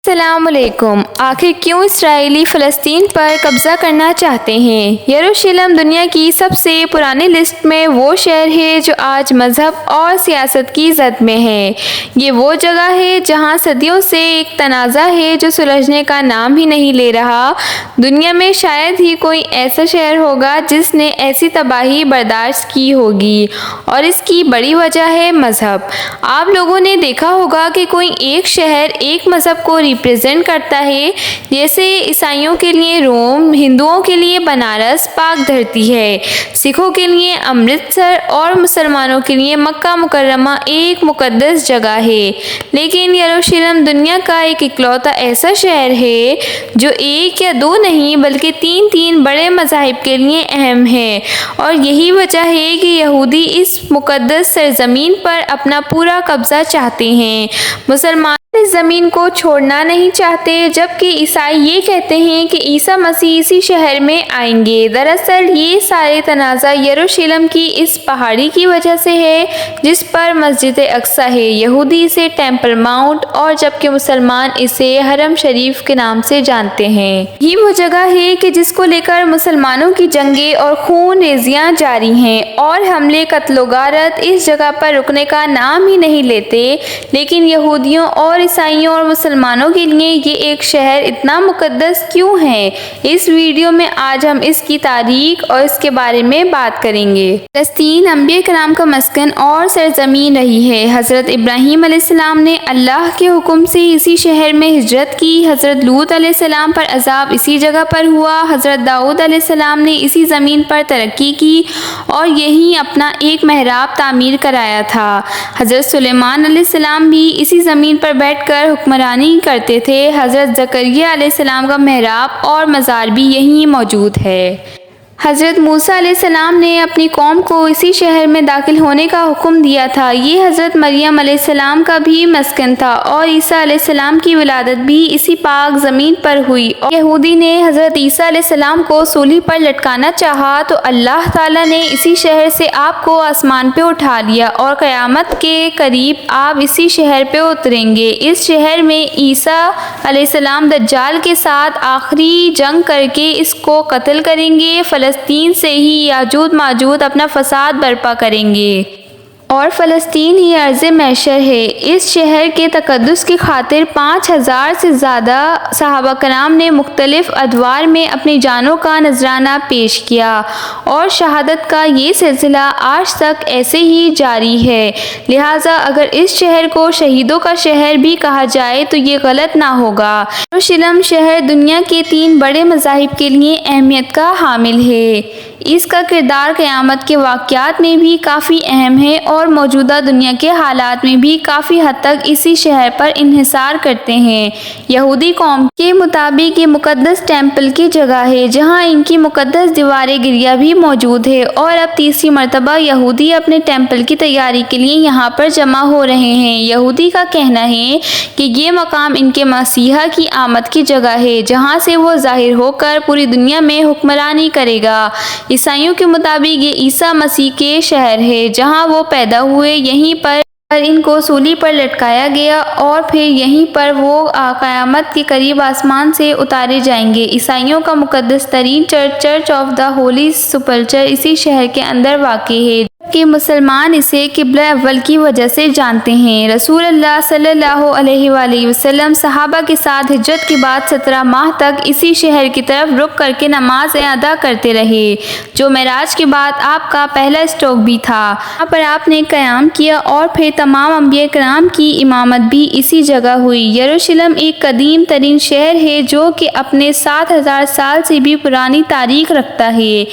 السلام علیکم۔ آخر کیوں اسرائیلی فلسطین پر قبضہ کرنا چاہتے ہیں؟ یروشلم دنیا کی سب سے پرانی لسٹ میں وہ شہر ہے جو آج مذہب اور سیاست کی زد میں ہے۔ یہ وہ جگہ ہے جہاں صدیوں سے ایک تنازع ہے جو سلجھنے کا نام ہی نہیں لے رہا۔ دنیا میں شاید ہی کوئی ایسا شہر ہوگا جس نے ایسی تباہی برداشت کی ہوگی، اور اس کی بڑی وجہ ہے مذہب۔ آپ لوگوں نے دیکھا ہوگا کہ کوئی ایک شہر ایک مذہب کو ریپریزنٹ کرتا ہے، جیسے عیسائیوں کے لیے روم، ہندوؤں کے لیے بنارس پاک دھرتی ہے، سکھوں کے لیے امرتسر اور مسلمانوں کے لیے مکہ مکرمہ ایک مقدس جگہ ہے۔ لیکن یروشلم دنیا کا ایک اکلوتا ایسا شہر ہے جو ایک یا دو نہیں بلکہ تین بڑے مذاہب کے لیے اہم ہے، اور یہی وجہ ہے کہ یہودی اس مقدس سرزمین پر اپنا پورا قبضہ چاہتے ہیں۔ مسلمان اس زمین کو چھوڑنا نہیں چاہتے، جبکہ عیسائی یہ کہتے ہیں کہ عیسیٰ مسیح اسی شہر میں آئیں گے۔ دراصل یہ سارے تنازع یروشلم کی اس پہاڑی کی وجہ سے ہے جس پر مسجد اقصیٰ ہے۔ یہودی اسے ٹیمپل ماؤنٹ اور جبکہ مسلمان اسے حرم شریف کے نام سے جانتے ہیں۔ یہ وہ جگہ ہے کہ جس کو لے کر مسلمانوں کی جنگیں اور خون ریزیاں جاری ہیں، اور حملے قتل و غارت اس جگہ پر رکنے کا نام ہی نہیں لیتے۔ لیکن یہودیوں اور عیسائیوں اور مسلمانوں کے لیے یہ ایک شہر اتنا مقدس کیوں ہے؟ اس ویڈیو میں آج ہم اس کی تاریخ اور اس کے بارے میں بات کریں گے۔ فلسطین انبیاء کرام کا مسکن اور سرزمین رہی ہے۔ حضرت ابراہیم علیہ السلام نے اللہ کے حکم سے اسی شہر میں ہجرت کی۔ حضرت لوط علیہ السلام پر عذاب اسی جگہ پر ہوا۔ حضرت داؤد علیہ السلام نے اسی زمین پر ترقی کی اور یہیں اپنا ایک محراب تعمیر کرایا تھا۔ حضرت سلیمان علیہ السلام بھی اسی زمین پر بیٹھ کر حکمرانی کرتے تھے۔ حضرت زکریا علیہ السلام کا محراب اور مزار بھی یہیں موجود ہے۔ حضرت موسیٰ علیہ السلام نے اپنی قوم کو اسی شہر میں داخل ہونے کا حکم دیا تھا۔ یہ حضرت مریم علیہ السلام کا بھی مسکن تھا، اور عیسیٰ علیہ السلام کی ولادت بھی اسی پاک زمین پر ہوئی۔ اور یہودی نے حضرت عیسیٰ علیہ السلام کو سولی پر لٹکانا چاہا تو اللہ تعالیٰ نے اسی شہر سے آپ کو آسمان پہ اٹھا لیا، اور قیامت کے قریب آپ اسی شہر پہ اتریں گے۔ اس شہر میں عیسیٰ علیہ السلام دجال کے ساتھ آخری جنگ کر کے اس کو قتل کریں گے۔ فلسطین سے ہی یاجوج ماجوج اپنا فساد برپا کریں گے، اور فلسطین ہی ارض محشر ہے۔ اس شہر کے تقدس کی خاطر 5000 سے زیادہ صحابہ کرام نے مختلف ادوار میں اپنی جانوں کا نذرانہ پیش کیا، اور شہادت کا یہ سلسلہ آج تک ایسے ہی جاری ہے۔ لہٰذا اگر اس شہر کو شہیدوں کا شہر بھی کہا جائے تو یہ غلط نہ ہوگا۔ یروشلم شہر دنیا کے 3 بڑے مذاہب کے لیے اہمیت کا حامل ہے۔ اس کا کردار قیامت کے واقعات میں بھی کافی اہم ہے، اور موجودہ دنیا کے حالات میں بھی کافی حد تک اسی شہر پر انحصار کرتے ہیں۔ یہودی قوم کے مطابق یہ مقدس ٹیمپل کی جگہ ہے جہاں ان کی مقدس دیوار گریہ بھی موجود ہے، اور اب تیسری مرتبہ یہودی اپنے ٹیمپل کی تیاری کے لیے یہاں پر جمع ہو رہے ہیں۔ یہودی کا کہنا ہے کہ یہ مقام ان کے مسیحا کی آمد کی جگہ ہے جہاں سے وہ ظاہر ہو کر پوری دنیا میں حکمرانی کرے گا۔ عیسائیوں کے مطابق یہ عیسیٰ مسیح کے شہر ہے جہاں وہ پیدا ہوئے، یہیں پر ان کو سولی پر لٹکایا گیا، اور پھر یہیں پر وہ قیامت کے قریب آسمان سے اتارے جائیں گے۔ عیسائیوں کا مقدس ترین چرچ آف دا ہولی سپلچر اسی شہر کے اندر واقع ہے، کہ مسلمان اسے قبلہ اول کی وجہ سے جانتے ہیں۔ رسول اللہ صلی اللہ علیہ وآلہ وسلم صحابہ کے ساتھ ہجرت کے بعد 17 ماہ تک اسی شہر کی طرف رخ کر کے نمازیں ادا کرتے رہے، جو معراج کے بعد آپ کا پہلا اسٹاپ بھی تھا۔ وہاں پر آپ نے قیام کیا، اور پھر تمام انبیاء کرام کی امامت بھی اسی جگہ ہوئی۔ یروشلم ایک قدیم ترین شہر ہے جو کہ اپنے 7000 سال سے بھی پرانی تاریخ رکھتا ہے۔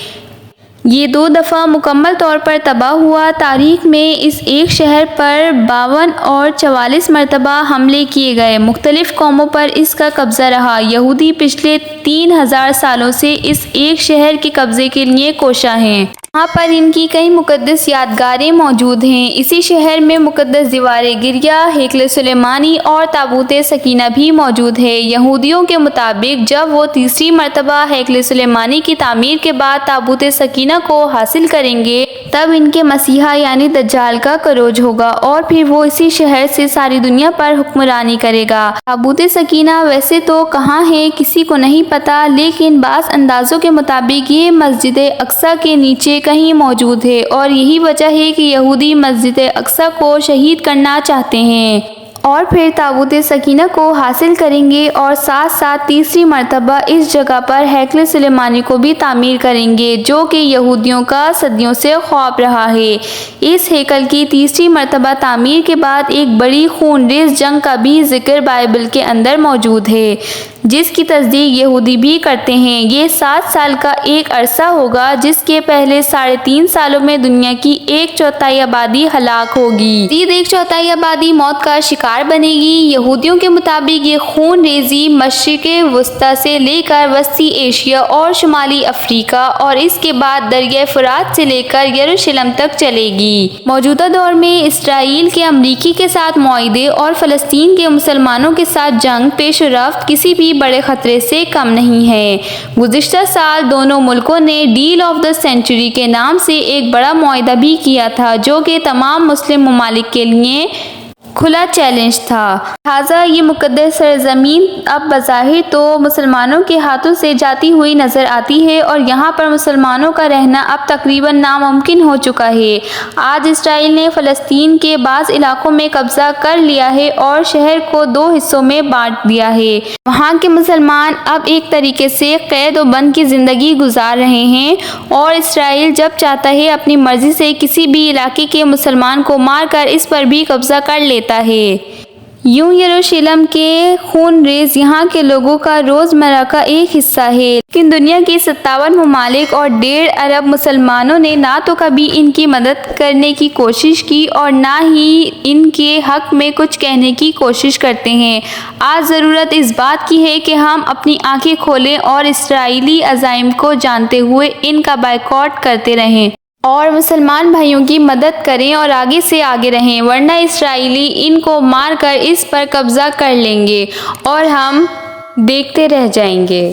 یہ 2 دفعہ مکمل طور پر تباہ ہوا۔ تاریخ میں اس ایک شہر پر 52 اور 44 مرتبہ حملے کیے گئے۔ مختلف قوموں پر اس کا قبضہ رہا۔ یہودی پچھلے 3000 سالوں سے اس ایک شہر کے قبضے کے لیے کوشاں ہیں۔ یہاں پر ان کی کئی مقدس یادگاریں موجود ہیں۔ اسی شہر میں مقدس دیوار گریہ، ہیکل سلیمانی اور تابوت سکینہ بھی موجود ہے۔ یہودیوں کے مطابق جب وہ تیسری مرتبہ ہیکل سلیمانی کی تعمیر کے بعد تابوت سکینہ کو حاصل کریں گے، تب ان کے مسیحا یعنی دجال کا عروج ہوگا اور پھر وہ اسی شہر سے ساری دنیا پر حکمرانی کرے گا۔ تابوت سکینہ ویسے تو کہاں ہے کسی کو نہیں پتا، لیکن بعض اندازوں کے مطابق یہ مسجد اقصی کے نیچے کہیں موجود ہے اور یہی وجہ ہے کہ یہودی مسجد اقصی کو شہید کرنا چاہتے ہیں اور پھر تابوت سکینہ کو حاصل کریں گے اور ساتھ ساتھ تیسری مرتبہ اس جگہ پر ہیکل سلیمانی کو بھی تعمیر کریں گے، جو کہ یہودیوں کا صدیوں سے خواب رہا ہے۔ اس ہیکل کی تیسری مرتبہ تعمیر کے بعد ایک بڑی خونریز جنگ کا بھی ذکر بائبل کے اندر موجود ہے، جس کی تصدیق یہودی بھی کرتے ہیں۔ یہ 7 سال کا ایک عرصہ ہوگا، جس کے پہلے 3.5 سالوں میں دنیا کی 1/4 آبادی ہلاک ہوگی۔ مزید 1/4 آبادی موت کا شکار بنے گی۔ یہودیوں کے مطابق یہ خون ریزی مشرق وسطی سے لے کر وسطی ایشیا اور شمالی افریقہ اور اس کے بعد دریائے فرات سے لے کر یروشلم تک چلے گی۔ موجودہ دور میں اسرائیل کے امریکی کے ساتھ معاہدے اور فلسطین کے مسلمانوں کے ساتھ جنگ پیش رفت کسی بھی بڑے خطرے سے کم نہیں ہے۔ گزشتہ سال دونوں ملکوں نے ڈیل آف دی سینچری کے نام سے ایک بڑا معاہدہ بھی کیا تھا، جو کہ تمام مسلم ممالک کے لیے کھلا چیلنج تھا۔ لہٰذا یہ مقدس سرزمین اب بظاہر تو مسلمانوں کے ہاتھوں سے جاتی ہوئی نظر آتی ہے اور یہاں پر مسلمانوں کا رہنا اب تقریباً ناممکن ہو چکا ہے۔ آج اسرائیل نے فلسطین کے بعض علاقوں میں قبضہ کر لیا ہے اور شہر کو 2 حصوں میں بانٹ دیا ہے۔ وہاں کے مسلمان اب ایک طریقے سے قید و بند کی زندگی گزار رہے ہیں اور اسرائیل جب چاہتا ہے اپنی مرضی سے کسی بھی علاقے کے مسلمان کو مار کر اس پر بھی قبضہ کر لیتا ہے۔ یوں یروشلم کے خون ریز یہاں کے لوگوں کا روزمرہ کا ایک حصہ ہے، لیکن دنیا کے 57 ممالک اور 1.5 ارب مسلمانوں نے نہ تو کبھی ان کی مدد کرنے کی کوشش کی اور نہ ہی ان کے حق میں کچھ کہنے کی کوشش کرتے ہیں۔ آج ضرورت اس بات کی ہے کہ ہم اپنی آنکھیں کھولیں اور اسرائیلی عزائم کو جانتے ہوئے ان کا بائیکاٹ کرتے رہیں اور مسلمان بھائیوں کی مدد کریں اور آگے سے آگے رہیں، ورنہ اسرائیلی ان کو مار کر اس پر قبضہ کر لیں گے اور ہم دیکھتے رہ جائیں گے۔